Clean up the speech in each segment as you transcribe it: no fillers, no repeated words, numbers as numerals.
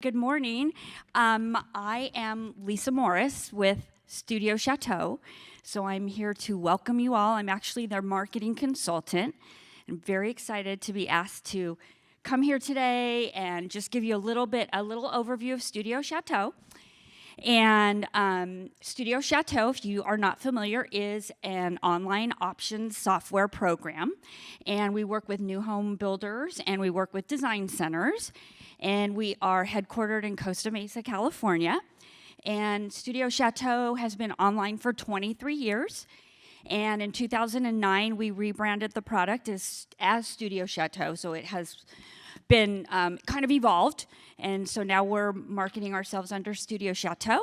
Good morning. I am Lisa Morris with Studio Chateau, so I'm here to welcome you all. I'm actually their marketing consultant. I'm very excited to be asked to come here today and just give you a little overview of Studio Chateau. And Studio Chateau, if you are not familiar, is an online options software program. And we work with new home builders and we work with design centers. And we are headquartered in Costa Mesa, California. And Studio Chateau has been online for 23 years. And in 2009, we rebranded the product as Studio Chateau. So it has been kind of evolved. And so now we're marketing ourselves under Studio Chateau.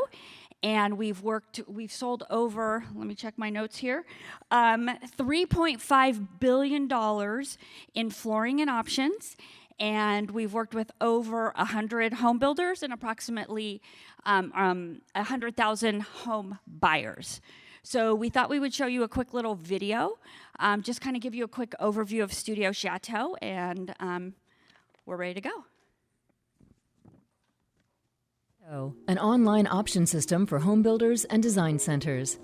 And we've sold over, let me check my notes here, $3.5 billion in flooring and options. And we've worked with over 100 home builders and approximately 100,000 home buyers. So we thought we would show you a quick little video, just kind of give you a quick overview of Studio Chateau, and we're ready to go. An online option system for home builders and design centers.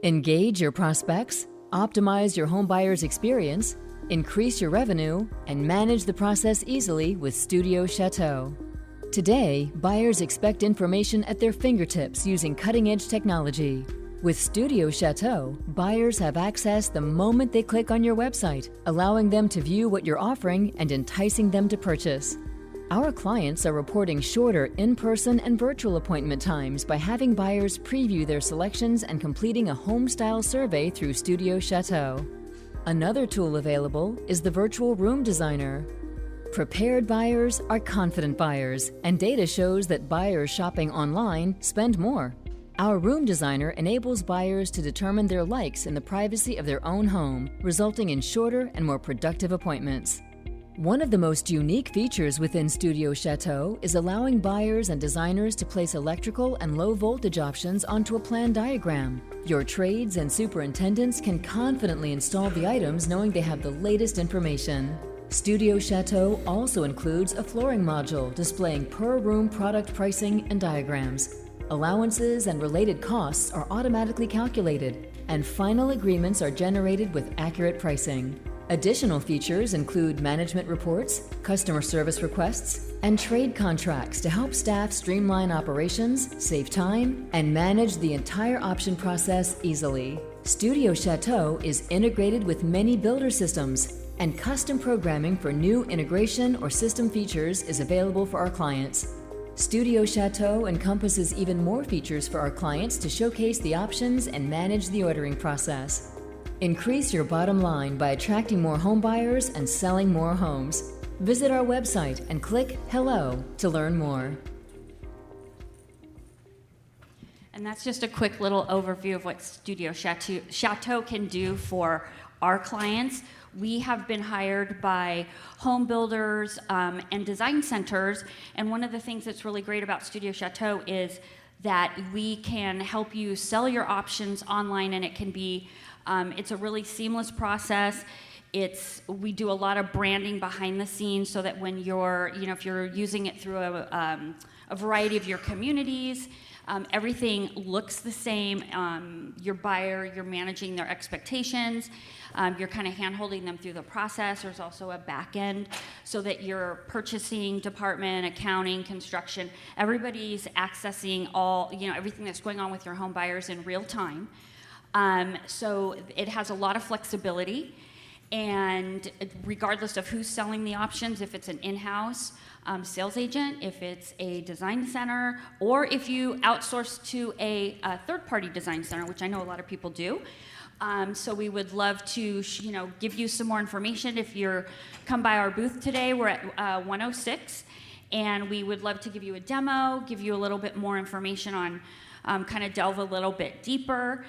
Engage your prospects, optimize your home buyer's experience, increase your revenue, and manage the process easily with Studio Chateau. Today, buyers expect information at their fingertips using cutting-edge technology. With Studio Chateau, buyers have access the moment they click on your website, allowing them to view what you're offering and enticing them to purchase. Our clients are reporting shorter in-person and virtual appointment times by having buyers preview their selections and completing a home-style survey through Studio Chateau. Another tool available is the Virtual Room Designer. Prepared buyers are confident buyers, and data shows that buyers shopping online spend more. Our room designer enables buyers to determine their likes in the privacy of their own home, resulting in shorter and more productive appointments. One of the most unique features within Studio Chateau is allowing buyers and designers to place electrical and low voltage options onto a plan diagram. Your trades and superintendents can confidently install the items knowing they have the latest information. Studio Chateau also includes a flooring module displaying per room product pricing and diagrams. Allowances and related costs are automatically calculated, and final agreements are generated with accurate pricing. Additional features include management reports, customer service requests, and trade contracts to help staff streamline operations, save time, and manage the entire option process easily. Studio Chateau is integrated with many builder systems, and custom programming for new integration or system features is available for our clients. Studio Chateau encompasses even more features for our clients to showcase the options and manage the ordering process. Increase your bottom line by attracting more home buyers and selling more homes. Visit our website and click Hello to learn more. And that's just a quick little overview of what Studio Chateau can do for our clients. We have been hired by home builders and design centers, and one of the things that's really great about Studio Chateau is that we can help you sell your options online, and it can be it's a really seamless process. We do a lot of branding behind the scenes so that when you're, if you're using it through a variety of your communities, everything looks the same. Your buyer, you're managing their expectations. You're kind of hand-holding them through the process. There's also a back end so that your purchasing department, accounting, construction, everybody's accessing everything that's going on with your home buyers in real time. So it has a lot of flexibility, and regardless of who's selling the options, if it's an in-house sales agent, if it's a design center, or if you outsource to a third-party design center, which I know a lot of people do. So we would love to, give you some more information. If you're come by our booth today, we're at 106, and we would love to give you a demo, give you a little bit more information on kind of delve a little bit deeper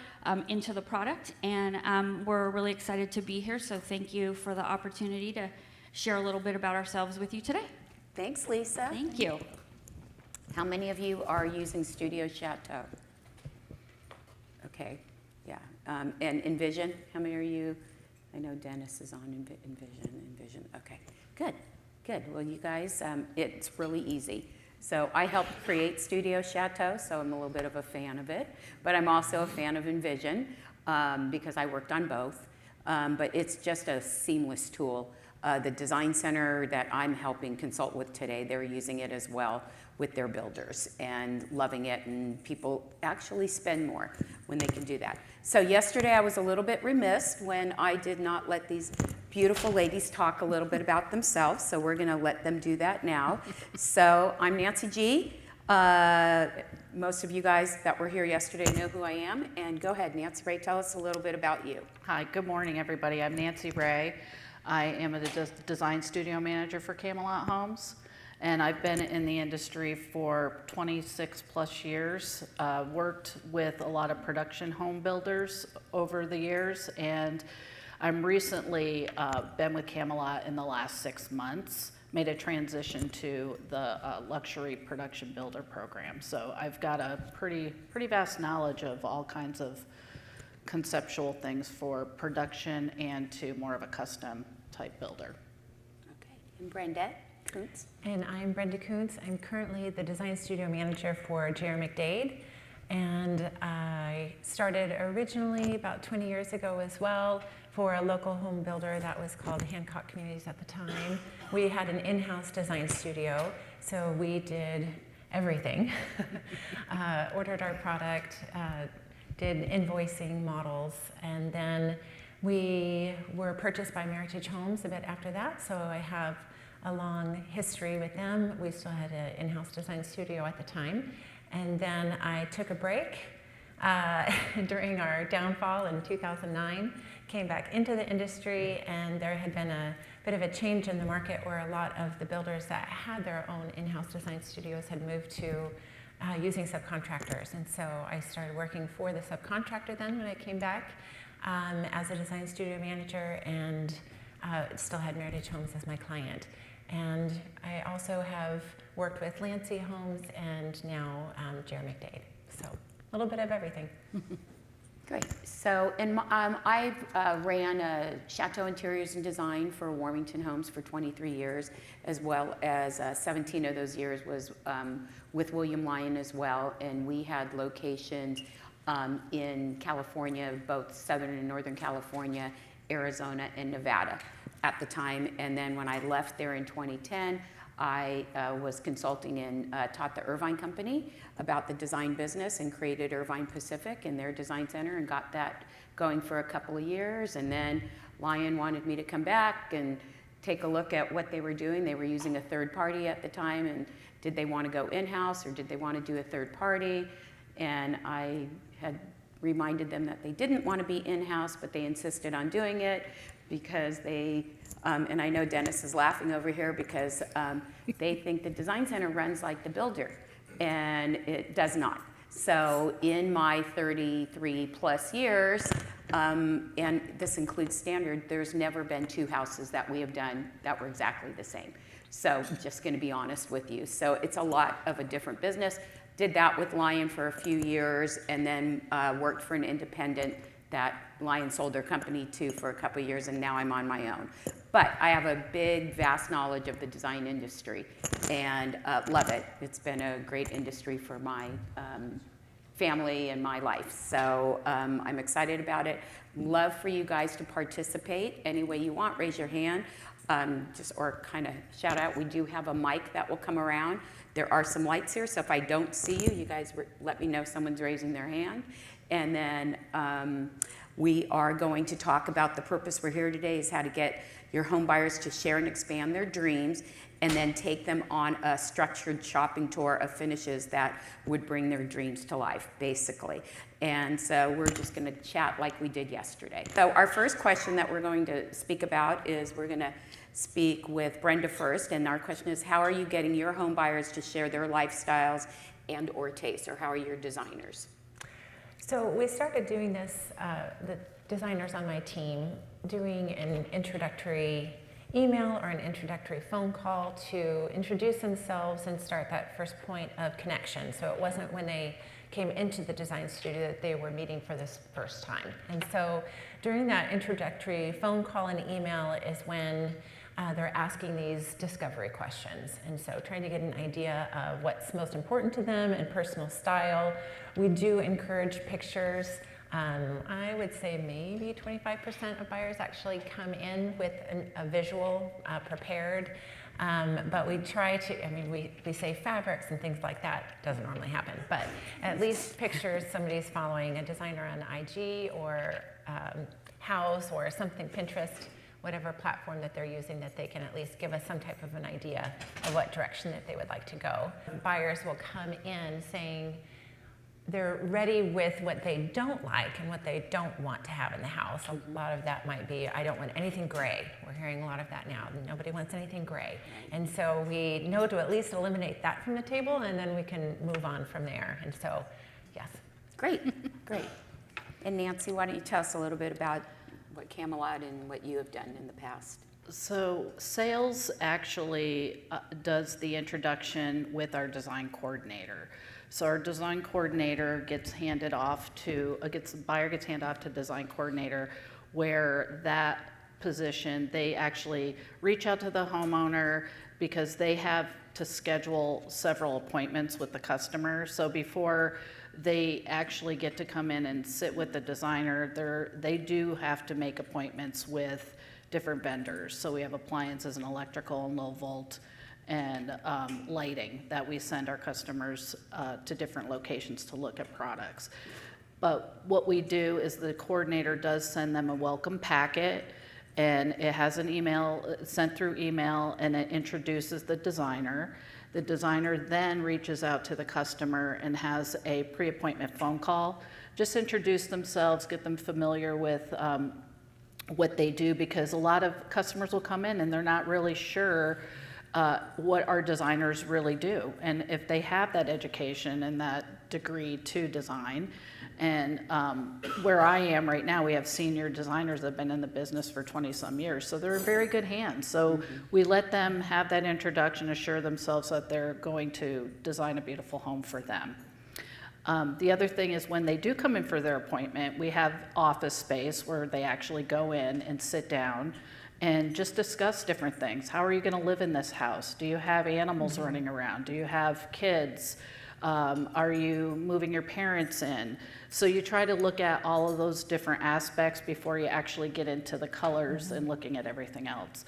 into the product, and we're really excited to be here, so thank you for the opportunity to share a little bit about ourselves with you today. Thanks, Lisa. Thank you. How many of you are using Studio Chateau? Okay, yeah. And Envision, how many are you? I know Dennis is on Envision. Okay, good. Well, you guys, it's really easy. So I helped create Studio Chateau, so I'm a little bit of a fan of it. But I'm also a fan of Envision because I worked on both. But it's just a seamless tool. The design center that I'm helping consult with today, they're using it as well with their builders and loving it, and people actually spend more when they can do that. So yesterday I was a little bit remiss when I did not let these beautiful ladies talk a little bit about themselves, so we're gonna let them do that now. So I'm Nancy G. Most of you guys that were here yesterday know who I am, and go ahead, Nancy Ray, tell us a little bit about you. Hi, good morning, everybody. I'm Nancy Ray. I am a design studio manager for Camelot Homes, and I've been in the industry for 26 plus years. Worked with a lot of production home builders over the years, and I'm recently been with Camelot in the last 6 months. Made a transition to the luxury production builder program. So I've got a pretty vast knowledge of all kinds of conceptual things for production and to more of a custom type builder. Okay, and Brenda Kuntz. And I'm Brenda Kuntz. I'm currently the design studio manager for J.R. McDade. And I started originally about 20 years ago as well for a local home builder that was called Hancock Communities at the time. We had an in-house design studio, so we did everything. Ordered our product, did invoicing, models, and then we were purchased by Meritage Homes a bit after that, so I have a long history with them. We still had an in-house design studio at the time. And then I took a break during our downfall in 2009, came back into the industry, and there had been a bit of a change in the market where a lot of the builders that had their own in-house design studios had moved to using subcontractors. And so I started working for the subcontractor then when I came back as a design studio manager, and still had Meritage Homes as my client. And I also have worked with Lancy Homes and now J.R. McDade. So a little bit of everything. Great. So, and I've ran Chateau Interiors and Design for Warmington Homes for 23 years, as well as 17 of those years was with William Lyon as well. And we had locations in California, both Southern and Northern California, Arizona, and Nevada at the time. And then when I left there in 2010, I was consulting and taught the Irvine Company about the design business and created Irvine Pacific in their design center and got that going for a couple of years. And then Lyon wanted me to come back and take a look at what they were doing. They were using a third party at the time, and did they want to go in-house or did they want to do a third party? And I had reminded them that they didn't want to be in-house, but they insisted on doing it because they, and I know Dennis is laughing over here because they think the design center runs like the builder, and it does not. So in my 33 plus years, and this includes standard, there's never been 2 houses that we have done that were exactly the same. So just going to be honest with you. So it's a lot of a different business. Did that with Lyon for a few years, and then worked for an independent that Lyon sold their company to for a couple of years, and now I'm on my own. But I have a big, vast knowledge of the design industry and love it. It's been a great industry for my family and my life. So I'm excited about it. Love for you guys to participate any way you want. Raise your hand, or kind of shout out. We do have a mic that will come around. There are some lights here, so if I don't see you, you guys let me know someone's raising their hand. And then we are going to talk about the purpose we're here today is how to get your home buyers to share and expand their dreams, and then take them on a structured shopping tour of finishes that would bring their dreams to life, basically. And so we're just going to chat like we did yesterday. So our first question that we're going to speak about is we're going to speak with Brenda first, and our question is, how are you getting your home buyers to share their lifestyles and or tastes, or how are your designers? So we started doing this, the designers on my team, doing an introductory email or an introductory phone call to introduce themselves and start that first point of connection. So it wasn't when they came into the design studio that they were meeting for this first time. And so during that introductory phone call and email is when they're asking these discovery questions. And so trying to get an idea of what's most important to them and personal style. We do encourage pictures. I would say maybe 25% of buyers actually come in with a visual prepared. But we try to, I mean, we say fabrics and things like that. Doesn't normally happen, but at least pictures, somebody's following a designer on IG or House or something, Pinterest, whatever platform that they're using, that they can at least give us some type of an idea of what direction that they would like to go. Buyers will come in saying, they're ready with what they don't like and what they don't want to have in the house. A lot of that might be, I don't want anything gray. We're hearing a lot of that now. Nobody wants anything gray. And so we know to at least eliminate that from the table, and then we can move on from there. And so, yes. Great, great. And Nancy, why don't you tell us a little bit about what Camelot and what you have done in the past? So sales actually does the introduction with our design coordinator. So our design coordinator gets handed off to, buyer gets handed off to design coordinator, where that position, they actually reach out to the homeowner because they have to schedule several appointments with the customer. So before they actually get to come in and sit with the designer, they do have to make appointments with different vendors. So we have appliances and electrical and low volt and lighting that we send our customers to different locations to look at products. But what we do is the coordinator does send them a welcome packet, and it has an email sent through email, and it introduces the designer. The designer then reaches out to the customer and has a pre-appointment phone call. Just introduce themselves, get them familiar with what they do, because a lot of customers will come in and they're not really sure what our designers really do, and if they have that education and that degree to design. And where I am right now, we have senior designers that have been in the business for 20-some years, so they're in very good hands. So we let them have that introduction, assure themselves that they're going to design a beautiful home for them. The other thing is, when they do come in for their appointment, we have office space where they actually go in and sit down and just discuss different things. How are you going to live in this house? Do you have animals running around? Do you have kids? Are you moving your parents in? So you try to look at all of those different aspects before you actually get into the colors and looking at everything else.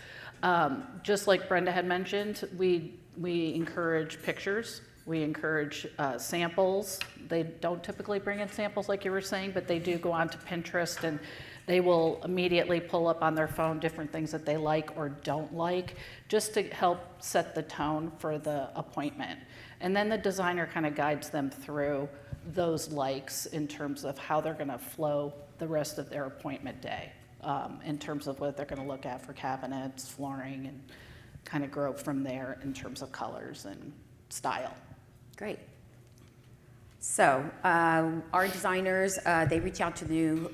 Just like Brenda had mentioned, we encourage pictures. We encourage samples. They don't typically bring in samples like you were saying, but they do go on to Pinterest, and they will immediately pull up on their phone different things that they like or don't like, just to help set the tone for the appointment. And then the designer kind of guides them through those likes in terms of how they're going to flow the rest of their appointment day, in terms of what they're going to look at for cabinets, flooring, and kind of grow from there in terms of colors and style. Great. So our designers, they reach out to the new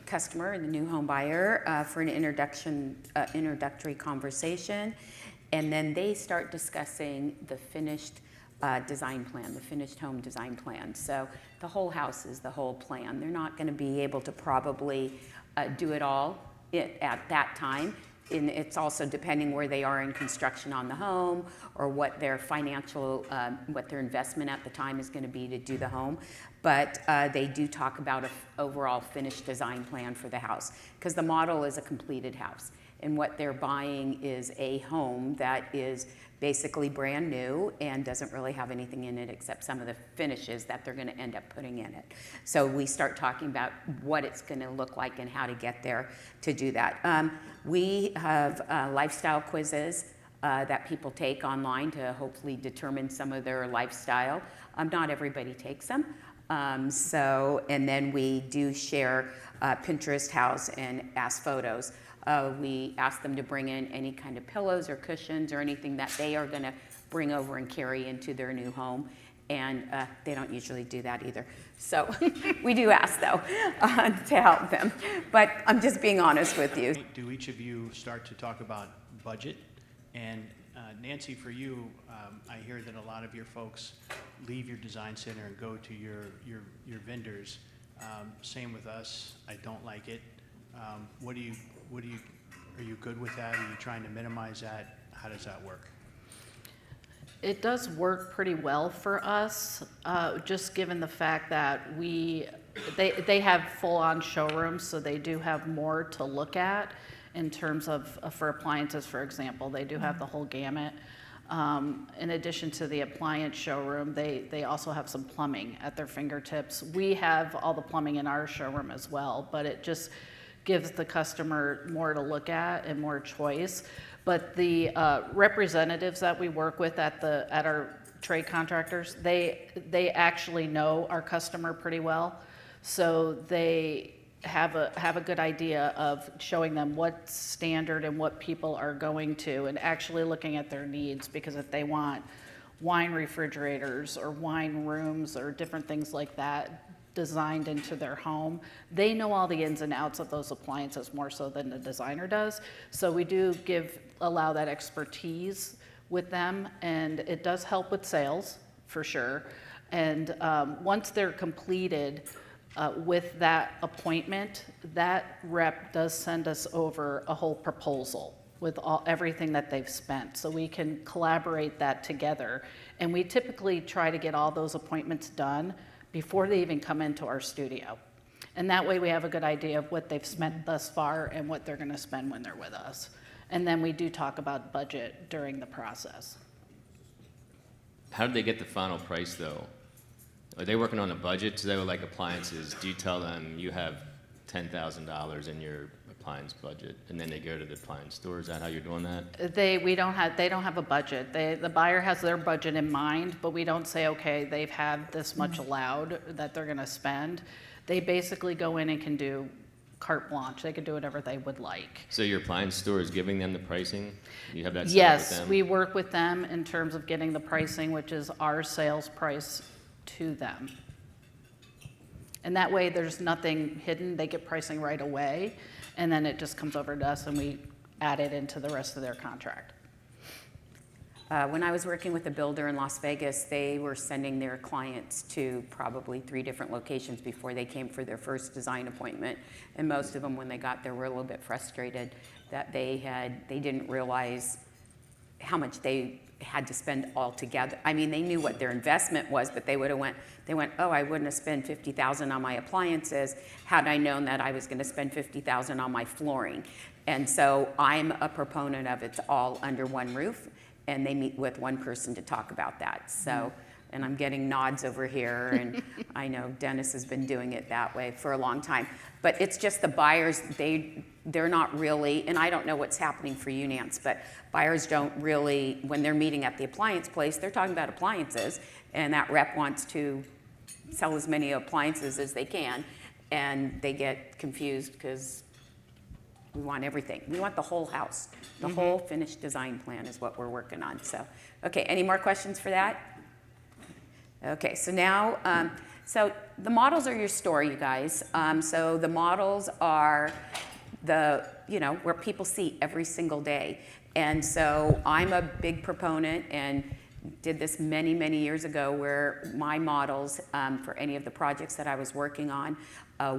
customer and the new home buyer for an introductory conversation, and then they start discussing the finished design plan, the finished home design plan. So the whole house is the whole plan. They're not going to be able to probably do it all at that time. And it's also depending where they are in construction on the home, or what their financial, what their investment at the time is going to be to do the home. But they do talk about an overall finished design plan for the house, because the model is a completed house. And what they're buying is a home that is basically brand new and doesn't really have anything in it except some of the finishes that they're going to end up putting in it. So we start talking about what it's going to look like and how to get there to do that. We have lifestyle quizzes that people take online to hopefully determine some of their lifestyle. Not everybody takes them. And then we do share Pinterest house and ask photos. We ask them to bring in any kind of pillows or cushions or anything that they are going to bring over and carry into their new home. And they don't usually do that either. So we do ask, though, to help them. But I'm just being honest with you. Do each of you start to talk about budget? And Nancy, for you, I hear that a lot of your folks leave your design center and go to your vendors. Same with us. I don't like it. What do you Are you good with that? Are you trying to minimize that? How does that work? It does work pretty well for us, just given the fact that they have full-on showrooms, so they do have more to look at in terms of, for appliances, for example. They do have the whole gamut. In addition to the appliance showroom, they also have some plumbing at their fingertips. We have all the plumbing in our showroom as well, but it just gives the customer more to look at and more choice. But the representatives that we work with at our trade contractors, they actually know our customer pretty well, so they have a good idea of showing them what standard and what people are going to, and actually looking at their needs, because if they want wine refrigerators or wine rooms or different things like that designed into their home, they know all the ins and outs of those appliances more so than the designer does. So we do allow that expertise with them, and it does help with sales for sure. And once they're completed with that appointment, that rep does send us over a whole proposal with everything that they've spent, so we can collaborate that together. And we typically try to get all those appointments done before they even come into our studio. And that way we have a good idea of what they've spent thus far and what they're gonna spend when they're with us. And then we do talk about budget during the process. How did they get the final price, though? Are they working on a budget? So they were like appliances. Do you tell them you have $10,000 in your appliance budget, and then they go to the appliance store? Is that how you're doing that? They don't have a budget. The buyer has their budget in mind, but we don't say, okay, they've had this much allowed that they're gonna spend. They basically go in and can do carte blanche. They can do whatever they would like. So your appliance store is giving them the pricing? You have that set up with Yes, them? we work with them in terms of getting the pricing, which is our sales price to them. And that way there's nothing hidden. They get pricing right away, and then it just comes over to us and we add it into the rest of their contract. When I was working with a builder in Las Vegas, they were sending their clients to probably 3 different locations before they came for their first design appointment. And most of them, when they got there, were a little bit frustrated that they didn't realize how much they had to spend altogether. I mean, they knew what their investment was, but they went, oh, I wouldn't have spent $50,000 on my appliances had I known that I was going to spend $50,000 on my flooring. And so I'm a proponent of it's all under one roof, and they meet with one person to talk about that. So, and I'm getting nods over here, and I know Dennis has been doing it that way for a long time. But it's just the buyers, they're not really, and I don't know what's happening for you, Nance, but buyers don't really, when they're meeting at the appliance place, they're talking about appliances, and that rep wants to sell as many appliances as they can, and they get confused because we want everything. We want the whole house. The whole finished design plan is what we're working on. So, okay, any more questions for that? Okay, so now, so the models are your store, you guys. So the models are where people see every single day. And so I'm a big proponent and did this many, many years ago where my models for any of the projects that I was working on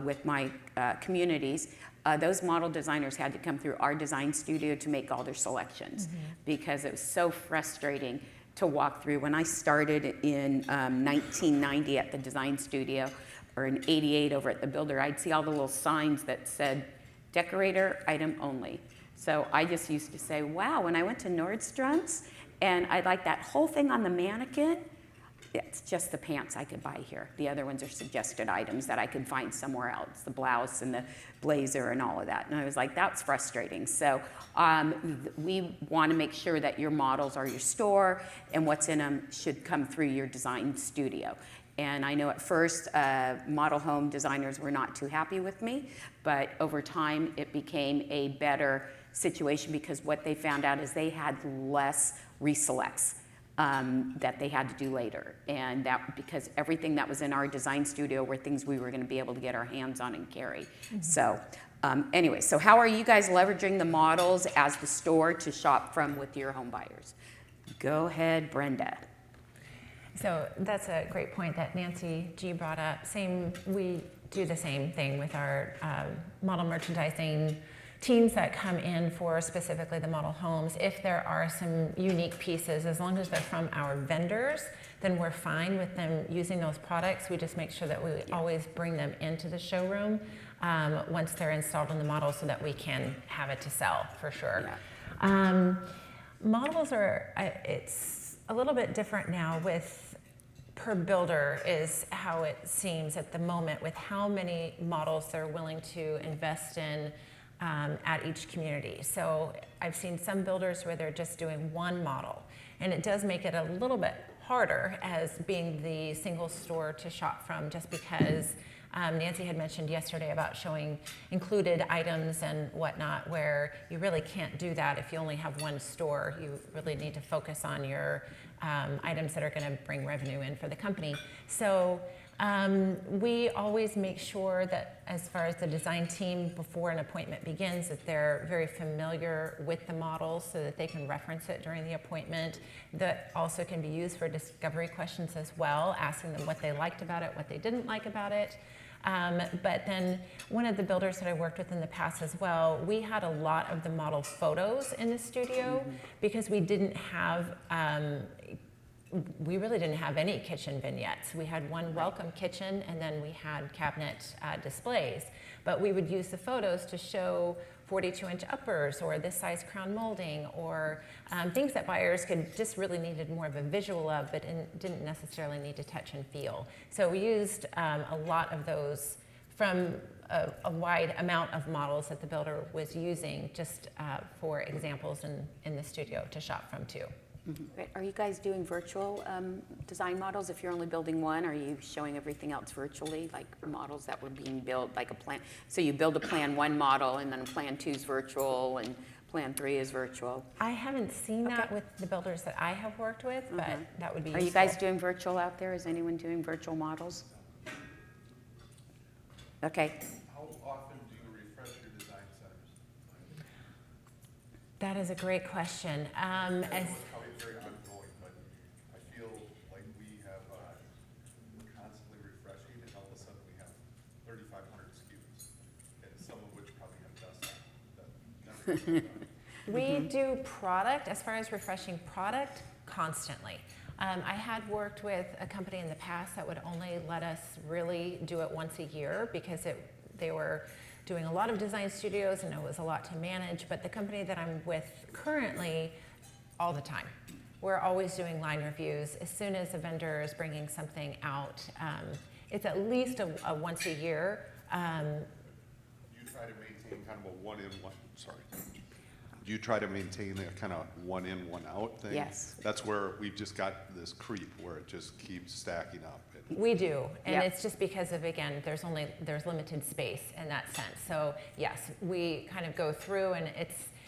with my communities, those model designers had to come through our design studio to make all their selections because it was so frustrating to walk through. When I started in 1990 at the design studio, or in 88 over at the builder, I'd see all the little signs that said, decorator, item only. So I just used to say, wow, when I went to Nordstrom's and I like that whole thing on the mannequin, it's just the pants I could buy here. The other ones are suggested items that I could find somewhere else, the blouse and the blazer and all of that. And I was like, that's frustrating. So we want to make sure that your models are your store and what's in them should come through your design studio. And I know at first model home designers were not too happy with me, but over time it became a better situation because what they found out is they had less reselects that they had to do later. And that because everything that was in our design studio were things we were going to be able to get our hands on and carry. So anyway, so how are you guys leveraging the models as the store to shop from with your home buyers? Go ahead, Brenda. So that's a great point that Nancy G brought up. We do the same thing with our model merchandising teams that come in for specifically the model homes, if there are some unique pieces, as long as they're from our vendors, then we're fine with them using those products. We just make sure that we always bring them into the showroom once they're installed in the model so that we can have it to sell for sure. Models are, it's a little bit different now with per builder is how it seems at the moment with how many models they're willing to invest in at each community. So I've seen some builders where they're just doing one model, and it does make it a little bit harder as being the single store to shop from, just because Nancy had mentioned yesterday about showing included items and whatnot, where you really can't do that if you only have one store. You really need to focus on your items that are going to bring revenue in for the company. So we always make sure that as far as the design team before an appointment begins, that they're very familiar with the models so that they can reference it during the appointment. That also can be used for discovery questions as well, asking them what they liked about it, what they didn't like about it. But then one of the builders that I worked with in the past as well, we had a lot of the model photos in the studio because we didn't have we really didn't have any kitchen vignettes. We had one welcome kitchen, and then we had cabinet displays. But we would use the photos to show 42-inch uppers or this size crown molding, or things that buyers could just really needed more of a visual of, but didn't necessarily need to touch and feel. So we used a lot of those from a wide amount of models that the builder was using, just for examples in the studio to shop from too. Great. Are you guys doing virtual design models? If you're only building one, are you showing everything else virtually, like models that were being built, like a plan? So you build a plan 1 model, and then plan 2 is virtual, and plan 3 is virtual. I haven't seen that with the builders that I have worked with, but that would be Are useful. you guys doing virtual out there? Is anyone doing virtual models? Okay. How often do you refresh your design centers? That is a great question. Probably very ongoing, but I feel like we have, we're constantly refreshing, and all of a sudden we have 3,500 SKUs, and some of which probably have dust on that never gets done. We do product, as far as refreshing product, constantly. I had worked with a company in the past that would only let us really do it once a year because they were doing a lot of design studios and it was a lot to manage. But the company that I'm with currently, all the time. We're always doing line reviews. As soon as a vendor is bringing something out, it's at least a once a year. You try to maintain kind of a one-in-one, sorry. Do you try to maintain a kind of one-in, one-out thing? Yes. That's where we've just got this creep where it just keeps stacking up. We do, and Yep. it's just because of, again, there's limited space in that sense. So yes, we kind of go through, and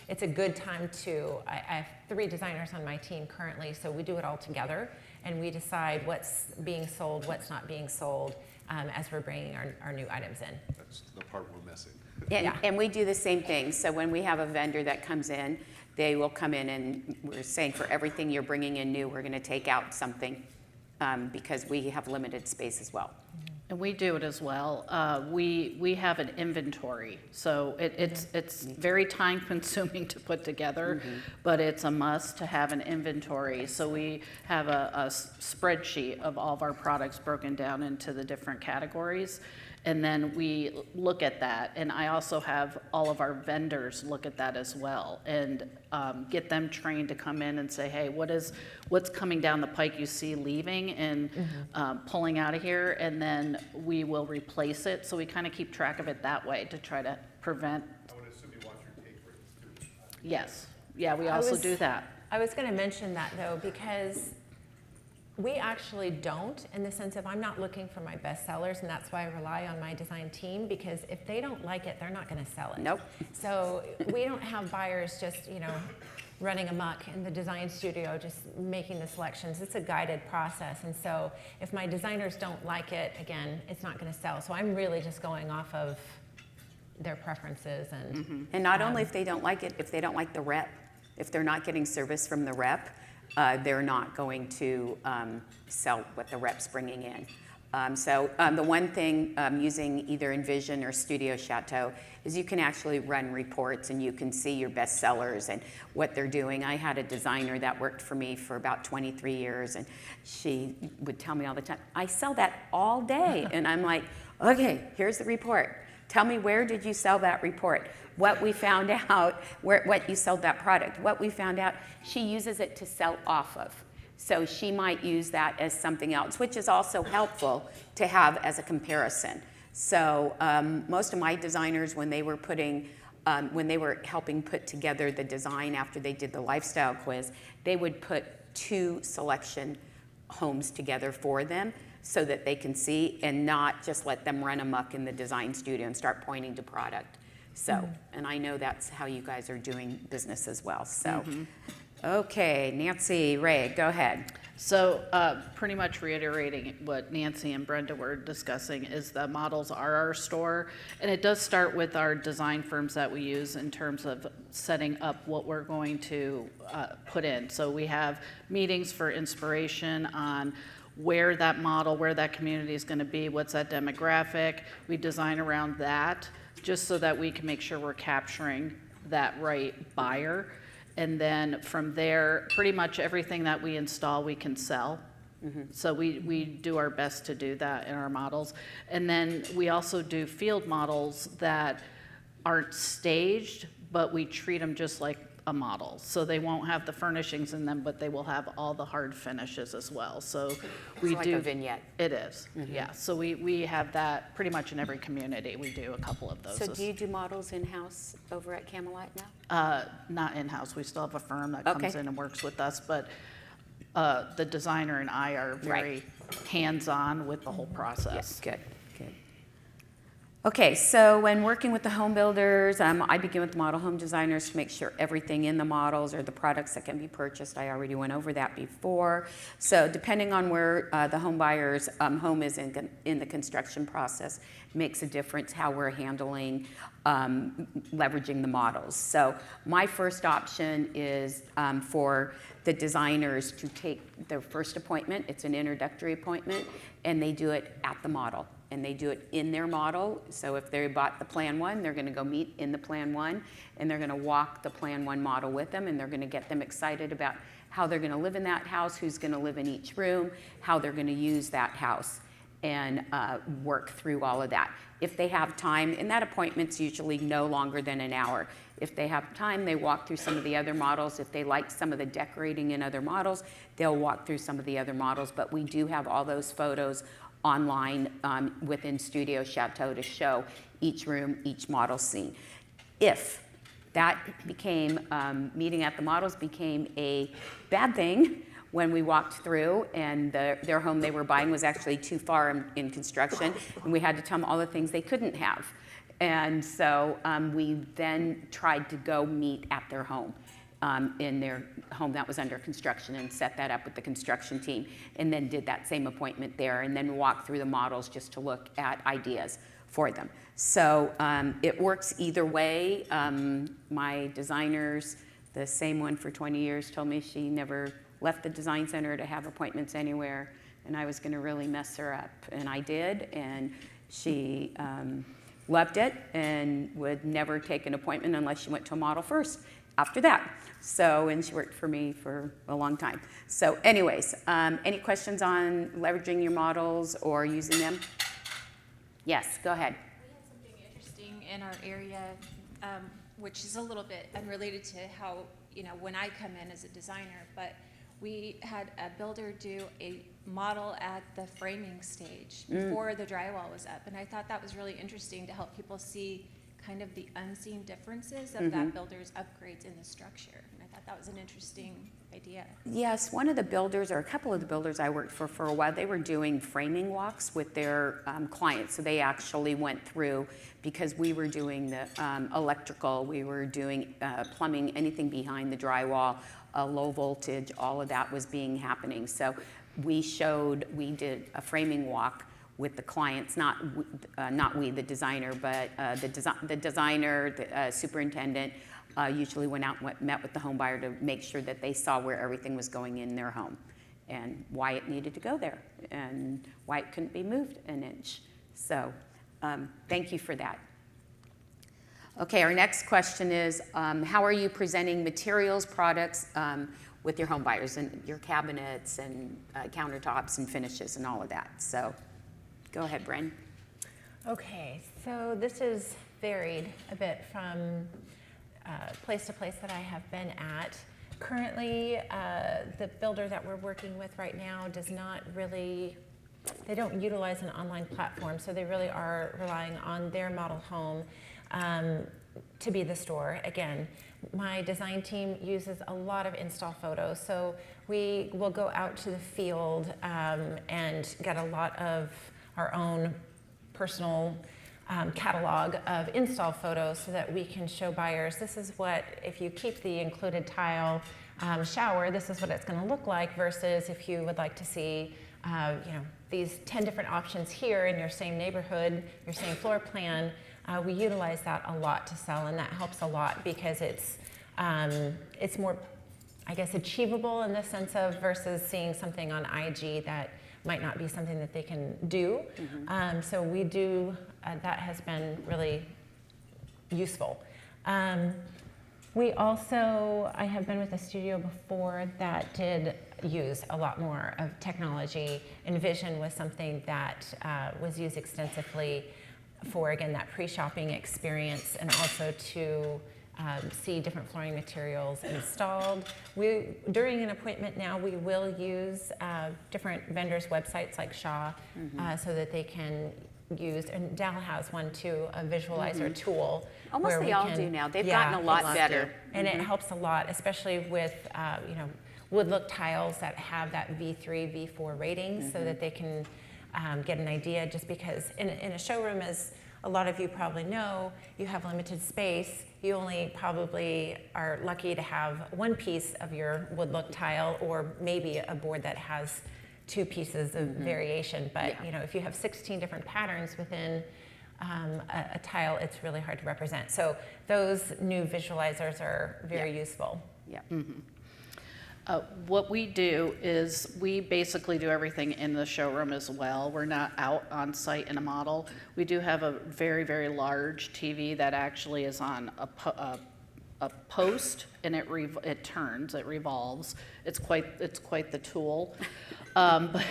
it's a good time to, I have 3 designers on my team currently, so we do it all together, and we decide what's being sold, what's not being sold, as we're bringing our new items in. That's the part we're missing. And we do the same thing. So when we have a vendor that comes in, they will come in and we're saying for everything you're bringing in new, we're going to take out something because we have limited space as well. And we do it as well. We have an inventory, so it's very time consuming to put together, but it's a must to have an inventory. So we have a spreadsheet of all of our products broken down into the different categories. And then we look at that, and I also have all of our vendors look at that as well, and get them trained to come in and say, hey, what's coming down the pike you see leaving and pulling out of here, and then we will replace it. So we kind of keep track of it that way to try to prevent. I would assume you watch your take rates too. Yes, yeah, we also do that. I was going to mention that though, because we actually don't, in the sense of I'm not looking for my best sellers, and that's why I rely on my design team, because if they don't like it, they're not going to sell it. Nope. So we don't have buyers just, running amok in the design studio, just making the selections. It's a guided process, and so if my designers don't like it, again, it's not going to sell. So I'm really just going off of their preferences and. And not only if they don't like it, if they don't like the rep, if they're not getting service from the rep, they're not going to sell what the rep's bringing in. The one thing using either Envision or Studio Chateau is you can actually run reports and you can see your best sellers and what they're doing. I had a designer that worked for me for about 23 years, and she would tell me all the time, I sell that all day. And I'm like, okay, here's the report. Tell me, where did you sell that report? What we found out, what you sold that product. What we found out, she uses it to sell off of. So she might use that as something else, which is also helpful to have as a comparison. So most of my designers, when they were helping put together the design after they did the lifestyle quiz, they would put 2 selection homes together for them so that they can see and not just let them run amok in the design studio and start pointing to product. So, and I know that's how you guys are doing business as well. So, okay, Nancy, Ray, go ahead. So pretty much reiterating what Nancy and Brenda were discussing is the models are our store, and it does start with our design firms that we use in terms of setting up what we're going to put in. So we have meetings for inspiration on where that model, where that community is going to be, what's that demographic. We design around that just so that we can make sure we're capturing that right buyer. And then from there, pretty much everything that we install, we can sell. So we do our best to do that in our models. And then we also do field models that aren't staged, but we treat them just like a model. So they won't have the furnishings in them, but they will have all the hard finishes as well. So we It's like do. a vignette. It is, yeah. So we have that pretty much in every community. We do a couple of those. So do you do models in-house over at Camelot now? Not in-house. We still have a firm that comes Okay. in and works with us, but the designer and I are very hands-on with the whole process. Yes, good, good. Okay, so when working with the home builders, I begin with the model home designers to make sure everything in the models are the products that can be purchased. I already went over that before. So depending on where the home buyer's home is in the construction process, makes a difference how we're handling leveraging the models. So my first option is for the designers to take their first appointment. It's an introductory appointment, and they do it at the model. And they do it in their model. So if they bought the Plan 1, they're gonna go meet in the Plan 1, and they're gonna walk the Plan 1 model with them, and they're gonna get them excited about how they're gonna live in that house, who's gonna live in each room, how they're gonna use that house, and work through all of that. If they have time, and that appointment's usually no longer than an hour. If they have time, they walk through some of the other models. If they like some of the decorating in other models, they'll walk through some of the other models. But we do have all those photos online within Studio Chateau to show each room, each model scene. If that became, meeting at the models became a bad thing when we walked through and their home they were buying was actually too far in construction, and we had to tell them all the things they couldn't have. And so we then tried to go meet at their home. In their home that was under construction, and set that up with the construction team, and then did that same appointment there, and then walked through the models just to look at ideas for them. So it works either way. My designers, the same one for 20 years, told me she never left the design center to have appointments anywhere, and I was going to really mess her up, and I did, and she loved it and would never take an appointment unless she went to a model first after that. So, and she worked for me for a long time. So anyways, any questions on leveraging your models or using them? Yes, go ahead. We had something interesting in our area, which is a little bit unrelated to how, when I come in as a designer, but we had a builder do a model at the framing stage before the drywall was up. And I thought that was really interesting to help people see kind of the unseen differences of that builder's upgrades in the structure. And I thought that was an interesting idea. Yes, one of the builders, or a couple of the builders I worked for a while, they were doing framing walks with their clients. So they actually went through, because we were doing the electrical, we were doing plumbing, anything behind the drywall, low voltage, all of that was happening. So we did a framing walk with the clients, not we, the designer, but the designer, the superintendent, usually went out and met with the home buyer to make sure that they saw where everything was going in their home. and why it needed to go there and why it couldn't be moved an inch. So thank you for that. Okay, our next question is, how are you presenting materials, products with your home buyers and your cabinets and countertops and finishes and all of that? So go ahead, Bren. Okay, so this is varied a bit from place to place that I have been at. Currently, the builder that we're working with right now does not really, they don't utilize an online platform, so they really are relying on their model home to be the store. Again, my design team uses a lot of install photos, so we will go out to the field and get a lot of our own personal catalog of install photos so that we can show buyers, this is what, if you keep the included tile shower, this is what it's going to look like, versus if you would like to see these 10 different options here in your same neighborhood, your same floor plan. We utilize that a lot to sell, and that helps a lot because it's more, I guess, achievable in the sense of versus seeing something on IG that might not be something that they can do. So we do, that has been really useful. We also, I have been with a studio before that did use a lot more of technology. Envision was something that was used extensively for, again, that pre-shopping experience, and also to see different flooring materials installed. During an appointment now, we will use different vendors' websites like Shaw so that they can use, and Dell has one too, a visualizer tool. Almost where they we all can- do now. They've yeah, gotten a lot better. and it helps a lot, especially with wood look tiles that have that V3, V4 ratings, so that they can get an idea. Just because in a showroom, as a lot of you probably know, you have limited space. You only probably are lucky to have one piece of your wood look tile, or maybe a board that has 2 pieces of variation. But if you have 16 different patterns within a tile, it's really hard to represent. So those new visualizers are very useful. Yeah. What we do is we basically do everything in the showroom as well. We're not out on site in a model. We do have a very, very large TV that actually is on a post, and it turns, it revolves. It's quite the tool. But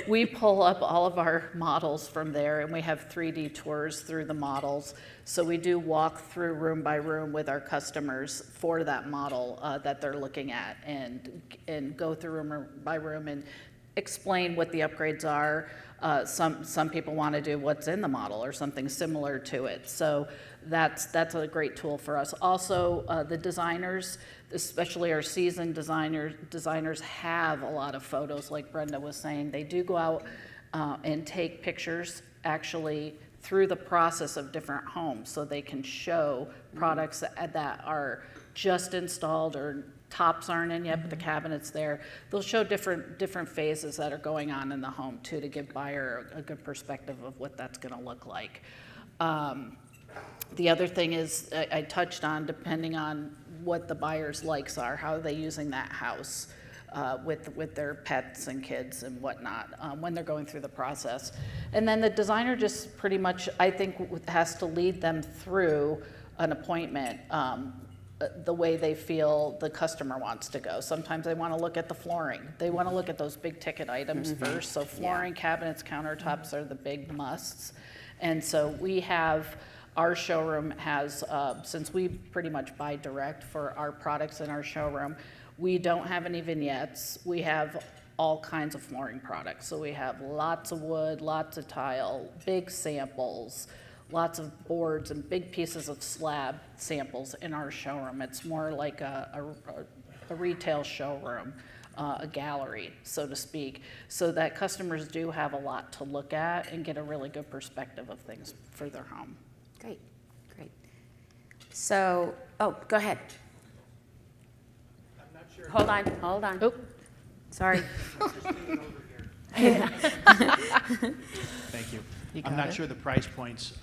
we pull up all of our models from there, and we have 3D tours through the models. So we do walk through room by room with our customers for that model that they're looking at, and go through room by room and explain what the upgrades are. Some people want to do what's in the model or something similar to it. So that's a great tool for us. Also, the designers, especially our seasoned designers have a lot of photos, like Brenda was saying. They do go out and take pictures actually through the process of different homes, so they can show products that are just installed, or tops aren't in yet, but the cabinet's there. They'll show different phases that are going on in the home too, to give buyer a good perspective of what that's going to look like. The other thing is, I touched on, depending on what the buyer's likes are, how are they using that house with their pets and kids and whatnot when they're going through the process. And then the designer just pretty much, I think, has to lead them through an appointment the way they feel the customer wants to go. Sometimes they want to look at the flooring. They want to look at those big ticket items first. So flooring, cabinets, countertops are the big musts. And so our showroom has, since we pretty much buy direct for our products in our showroom, we don't have any vignettes. We have all kinds of flooring products. So we have lots of wood, lots of tile, big samples, lots of boards and big pieces of slab samples in our showroom. It's more like a retail showroom, a gallery, so to speak, so that customers do have a lot to look at and get a really good perspective of things for their home. Great. So, go ahead. I'm not sure. Hold on. Oh. Sorry. Thank you. You I'm got not it. sure the price points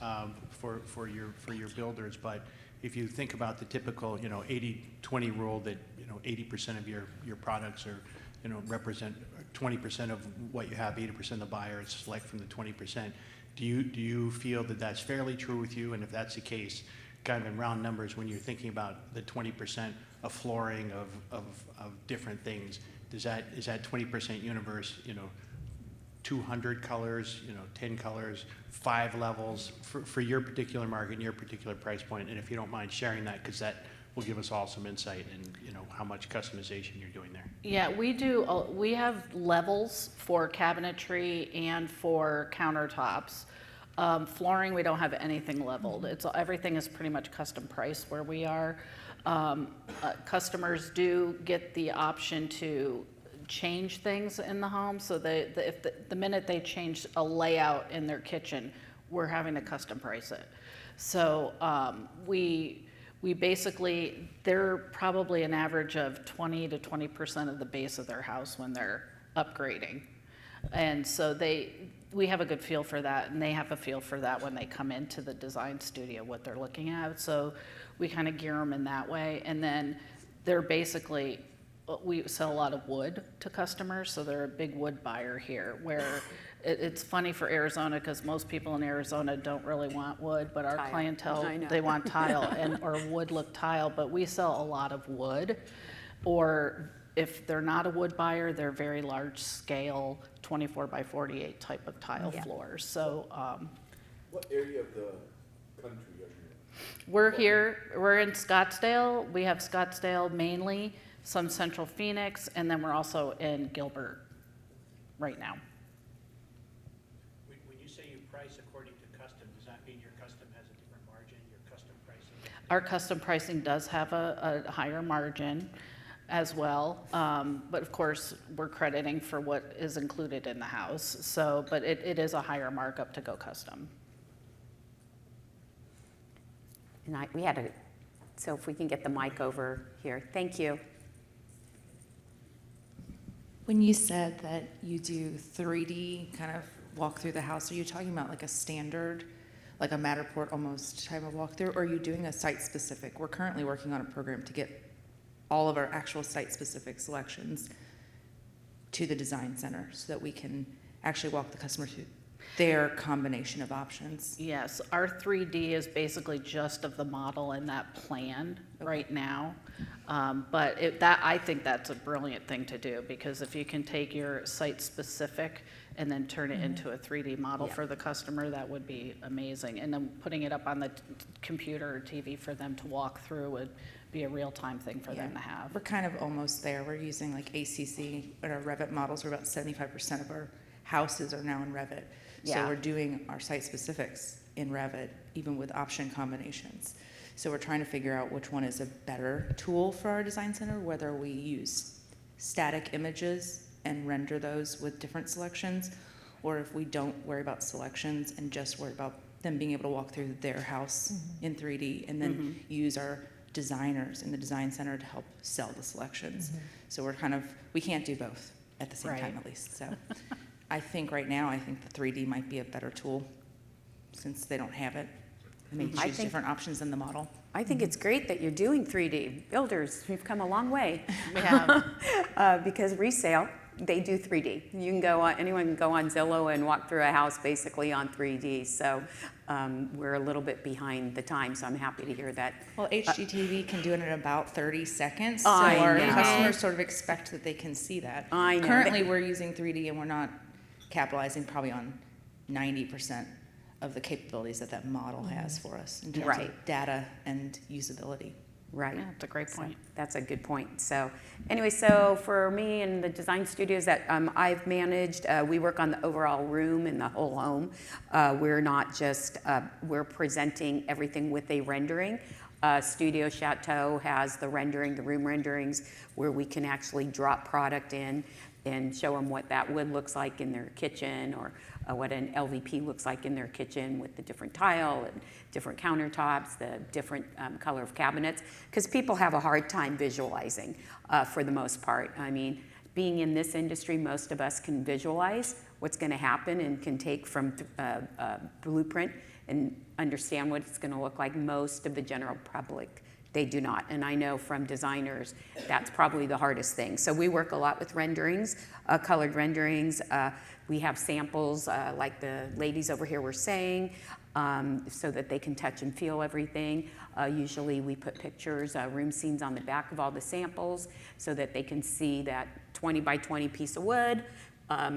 for your builders, but if you think about the typical 80-20 rule, that 80% of your products are represent 20% of what you have, 80% of the buyers select from the 20%. Do you feel that that's fairly true with you? And if that's the case, kind of in round numbers, when you're thinking about the 20% of flooring of different things, is that 20% universe, 200 colors, 10 colors, 5 levels for your particular market and your particular price point? And if you don't mind sharing that, because that will give us all some insight in, how much customization you're doing there. Yeah, we have levels for cabinetry and for countertops. Flooring, we don't have anything leveled. Everything is pretty much custom priced where we are. Customers do get the option to change things in the home. So if the minute they change a layout in their kitchen, we're having to custom price it. So we basically, they're probably an average of 20 to 20% of the base of their house when they're upgrading. And so we have a good feel for that, and they have a feel for that when they come into the design studio, what they're looking at. So we kind of gear them in that way. And then they're basically, we sell a lot of wood to customers, so they're a big wood buyer here, where it's funny for Arizona because most people in Arizona don't really want wood, but our Tile. clientele, I know. they want tile or wood look tile, but we sell a lot of wood. Or if they're not a wood buyer, they're very large scale, 24 by 48 type of tile floors. So What area of the country are you in? we're in Scottsdale. We have Scottsdale mainly, some Central Phoenix, and then we're also in Gilbert right now. When you say you price according to custom, does that mean your custom has a different margin, your custom pricing? Our custom pricing does have a higher margin as well, but of course, we're crediting for what is included in the house. So, but it is a higher markup to go custom. And so if we can get the mic over here. Thank you. When you said that you do 3D kind of walk through the house, are you talking about like a standard, like a Matterport almost type of walkthrough, or are you doing a site-specific? We're currently working on a program to get all of our actual site-specific selections to the design center so that we can actually walk the customer through their combination of options. Yes, our 3D is basically just of the model and that plan right now. But I think that's a brilliant thing to do, because if you can take your site-specific and then turn it into a 3D model for the customer, that would be amazing. And then putting it up on the computer or TV for them to walk through would be a real-time thing for them to have. We're kind of almost there. We're using like ACC, but our Revit models are about 75% of our houses are now in Revit. So Yeah. we're doing our site specifics in Revit, even with option combinations. So we're trying to figure out which one is a better tool for our design center, whether we use static images and render those with different selections, or if we don't worry about selections and just worry about them being able to walk through their house in 3D, and then use our designers in the design center to help sell the selections. So we can't do both at the same time, at least. So I think right now, the 3D might be a better tool since they don't have it. They may choose different options in the model. I think it's great that you're doing 3D. Builders, we've come a long way. We have. Because resale, they do 3D. Anyone can go on Zillow and walk through a house basically on 3D. So we're a little bit behind the time, so I'm happy to hear that. Well, HGTV can do it in about 30 seconds, so I our know. customers sort of expect that they can see that. I know. Currently, we're using 3D and we're not capitalizing probably on 90% of the capabilities that model has for us in terms of data and usability. Right. Yeah, that's a great point. That's a good point. So anyway, so for me and the design studios that I've managed, we work on the overall room and the whole home. We're not just, we're presenting everything with a rendering. Studio Chateau has the rendering, the room renderings, where we can actually drop product in and show them what that wood looks like in their kitchen, or what an LVP looks like in their kitchen with the different tile and different countertops, the different color of cabinets, because people have a hard time visualizing for the most part. I mean, being in this industry, most of us can visualize what's going to happen and can take from blueprint and understand what it's going to look like. Most of the general public They do not, and I know from designers, that's probably the hardest thing. So we work a lot with renderings, colored renderings. We have samples, like the ladies over here were saying, so that they can touch and feel everything. Usually we put pictures, room scenes on the back of all the samples so that they can see that 20 by 20 piece of wood,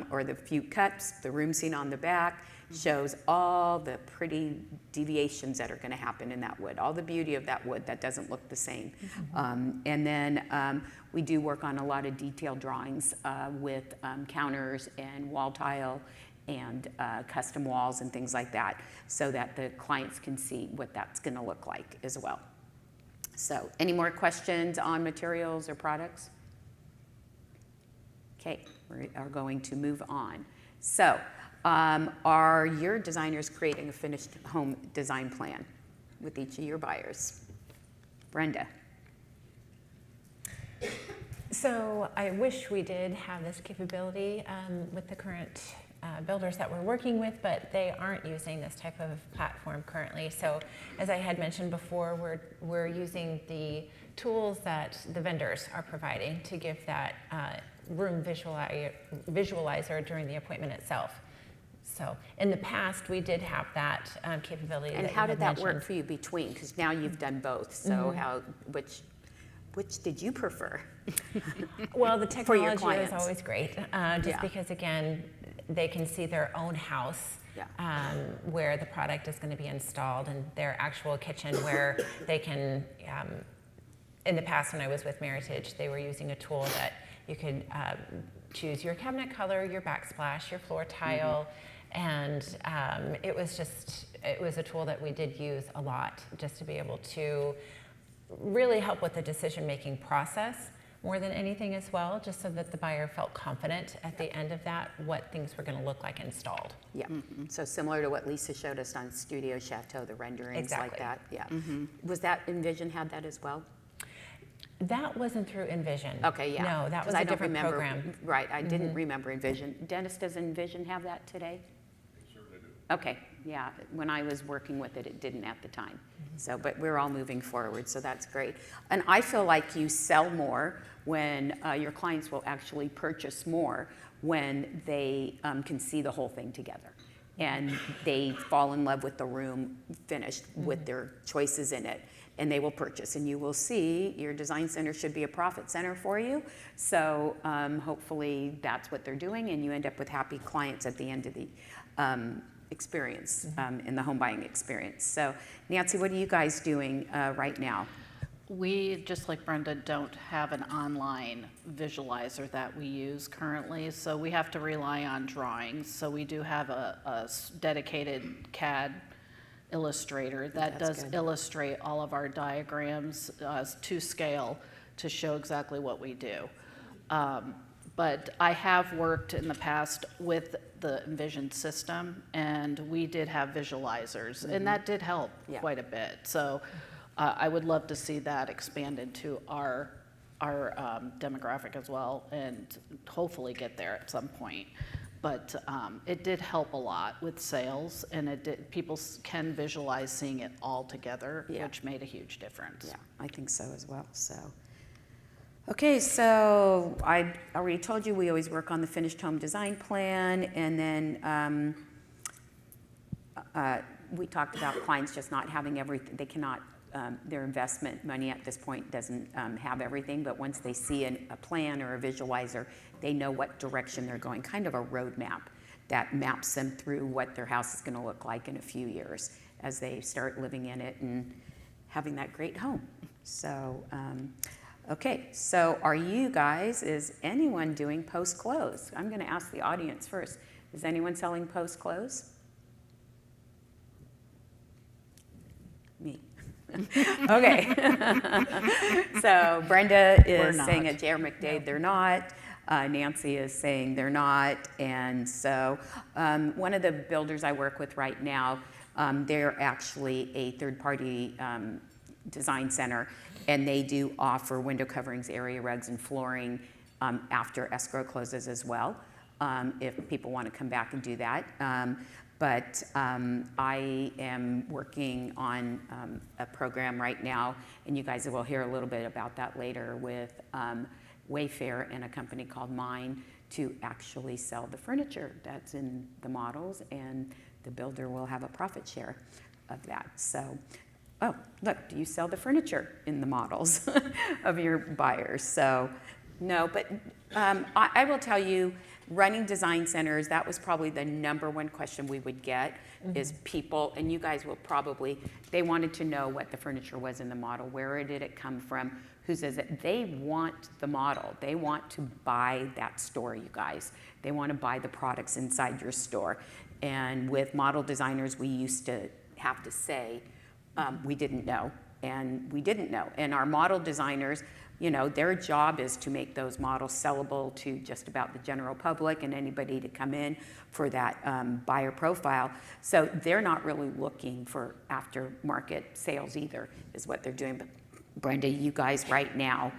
or the few cuts, the room scene on the back, shows all the pretty deviations that are going to happen in that wood, all the beauty of that wood that doesn't look the same. And then we do work on a lot of detailed drawings with counters and wall tile and custom walls and things like that, so that the clients can see what that's going to look like as well. So any more questions on materials or products? Okay, we are going to move on. So are your designers creating a finished home design plan with each of your buyers? Brenda. So I wish we did have this capability with the current builders that we're working with, but they aren't using this type of platform currently. So as I had mentioned before, we're using the tools that the vendors are providing to give that room visualizer during the appointment itself. So in the past, we did have that capability. And how did that work for you between? Because now you've done both. So which did you prefer? Well, the For your technology is clients. always great, Yeah. because again, they can see their own house where the product is going to be installed, and their actual kitchen where they can. In the past, when I was with Meritage, they were using a tool that you could choose your cabinet color, your backsplash, your floor tile, and it was a tool that we did use a lot just to be able to really help with the decision-making process more than anything as well, just so that the buyer felt confident at the end of that what things were going to look like installed. Yeah. So similar to what Lisa showed us on Studio Chateau, the renderings like Exactly. that. Yeah. Was that Envision had that as well? That wasn't through Envision. Okay, yeah. No, that 'Cause was I a don't different remember, program. Right, I didn't remember Envision. Dennis, does Envision have that today? Sure they do. Okay, yeah, when I was working with it, it didn't at the time. So, but we're all moving forward, so that's great. And I feel like you sell more when your clients will actually purchase more when they can see the whole thing together. And they fall in love with the room finished with their choices in it. And they will purchase, and you will see your design center should be a profit center for you. So hopefully that's what they're doing, and you end up with happy clients at the end of the experience, in the home buying experience. So Nancy, what are you guys doing right now? We, just like Brenda, don't have an online visualizer that we use currently, so we have to rely on drawings. So we do have a dedicated CAD illustrator that That's does good. illustrate all of our diagrams to scale to show exactly what we do. But I have worked in the past with the Envision system, and we did have visualizers, and that did help Yeah. quite a bit. So I would love to see that expanded to our demographic as well, and hopefully get there at some point. But it did help a lot with sales, and people can visualize seeing it all together, Yeah. which made a huge difference. Yeah, I think so as well, so. Okay, so I already told you we always work on the finished home design plan, and then we talked about clients just not having everything, they cannot, their investment money at this point doesn't have everything, but once they see a plan or a visualizer, they know what direction they're going, kind of a roadmap that maps them through what their house is going to look like in a few years as they start living in it and having that great home. So, okay, so are you guys, is anyone doing post-close? I'm going to ask the audience first. Is anyone selling post-close? Me. Okay. So Brenda We're is not. saying at J.R. McDade they're not. Nancy is saying they're not. And so one of the builders I work with right now, they're actually a third-party design center, and they do offer window coverings, area rugs, and flooring after escrow closes as well. if people want to come back and do that. But I am working on a program right now, and you guys will hear a little bit about that later, with Wayfair and a company called Mine, to actually sell the furniture that's in the models, and the builder will have a profit share of that. So, oh, look, do you sell the furniture in the models of your buyers? So, no, but I will tell you, running design centers, that was probably the number one question we would get, is people, and you guys will probably, they wanted to know what the furniture was in the model, where did it come from, who says it. They want the model. They want to buy that store, you guys. They want to buy the products inside your store. And with model designers, we used to have to say, we didn't know, and we didn't know. And our model designers, you know, their job is to make those models sellable to just about the general public and anybody to come in for that buyer profile. So they're not really looking for aftermarket sales either, is what they're doing. But Brenda, you guys right now,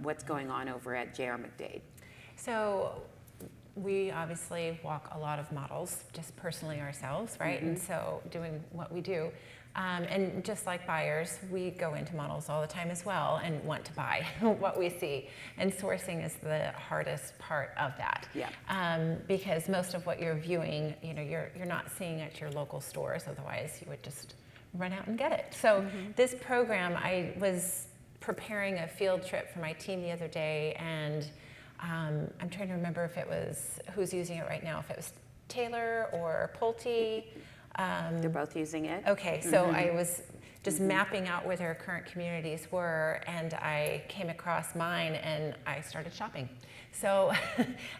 what's going on over at J.R. McDade? So we obviously walk a lot of models, just personally ourselves, right? And so doing what we do. And just like buyers, we go into models all the time as well and want to buy what we see. And sourcing is the hardest part of that. Yeah. Because most of what you're viewing, you know, you're not seeing at your local stores. Otherwise, you would just run out and get it. So this program, I was preparing a field trip for my team the other day, and I'm trying to remember if it was, who's using it right now, if it was Taylor or Pulte. They're both using it. Okay, so I was just mapping out where their current communities were, and I came across Mine, and I started shopping. So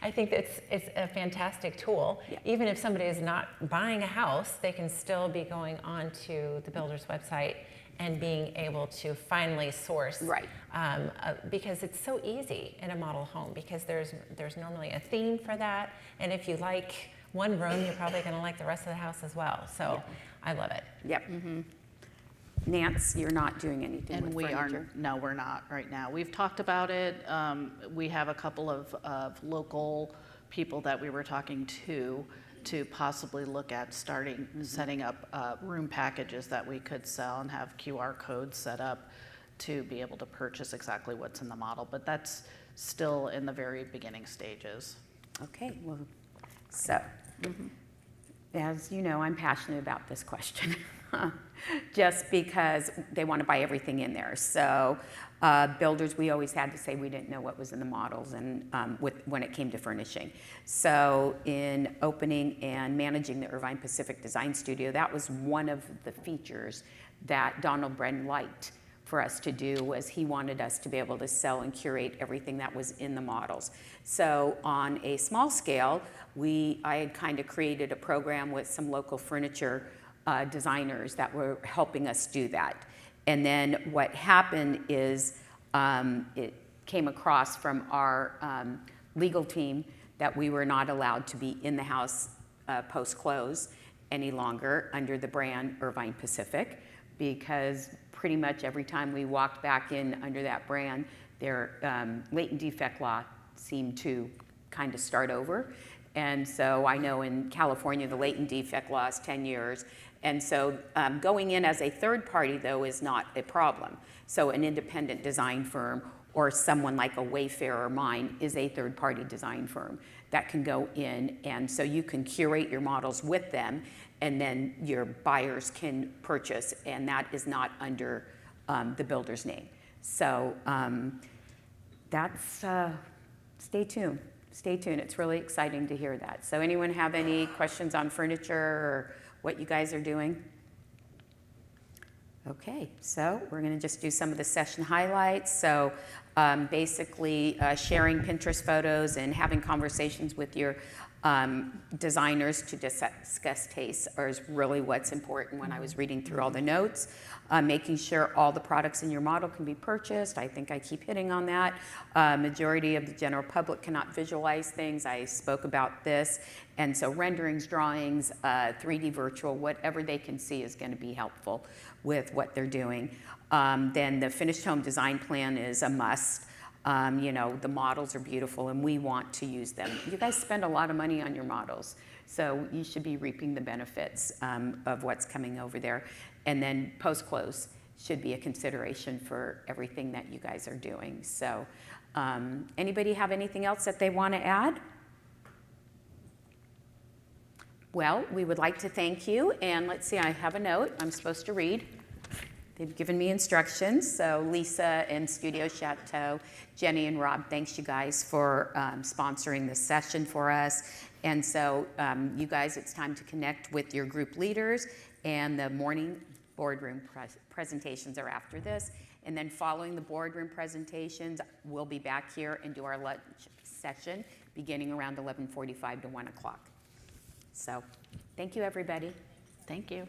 I think it's a fantastic tool. Yeah. Even if somebody is not buying a house, they can still be going on to the builder's website and being able to finally source. Right. Because it's so easy in a model home, because there's normally a theme for that, and if you like one room, you're probably going to like the rest of the house as well. So I love it. Yep. Nance, you're not doing anything And with we furniture? are, no, we're not right now. We've talked about it. We have a couple of local people that we were talking to possibly look at setting up room packages that we could sell and have QR codes set up to be able to purchase exactly what's in the model. But that's still in the very beginning stages. Okay, well, so, as you know, I'm passionate about this question, just because they want to buy everything in there. So, builders, we always had to say we didn't know what was in the models, and when it came to furnishing. So, in opening and managing the Irvine Pacific Design Studio, that was one of the features that Donald Bren liked for us to do, was he wanted us to be able to sell and curate everything that was in the models. So on a small scale, I had kind of created a program with some local furniture designers that were helping us do that. And then what happened is it came across from our legal team that we were not allowed to be in the house post-close any longer under the brand Irvine Pacific, because pretty much every time we walked back in under that brand, their latent defect law seemed to kind of start over. And so I know in California, the latent defect law is 10 years. And so going in as a third party, though, is not a problem. So an independent design firm or someone like a Wayfair or Mine is a third party design firm that can go in, and so you can curate your models with them, and then your buyers can purchase, and that is not under the builder's name. So that's, stay tuned. Stay tuned. It's really exciting to hear that. So anyone have any questions on furniture or what you guys are doing? Okay, so we're going to just do some of the session highlights. So basically sharing Pinterest photos and having conversations with your designers to discuss tastes is really what's important when I was reading through all the notes. Making sure all the products in your model can be purchased. I think I keep hitting on that. Majority of the general public cannot visualize things. I spoke about this. And so renderings, drawings, 3D virtual, whatever they can see is going to be helpful with what they're doing. Then the finished home design plan is a must. You know, the models are beautiful and we want to use them. You guys spend a lot of money on your models, so you should be reaping the benefits of what's coming over there. And then post-close should be a consideration for everything that you guys are doing. So anybody have anything else that they want to add? Well, we would like to thank you, and let's see, I have a note I'm supposed to read. They've given me instructions, so Lisa and Studio Chateau, Jenny and Rob, thanks you guys for sponsoring this session for us. And so you guys, it's time to connect with your group leaders, and the morning boardroom presentations are after this. And then following the boardroom presentations, we'll be back here and do our lunch session beginning around 11:45 to 1 o'clock. So thank you, everybody. Thank you.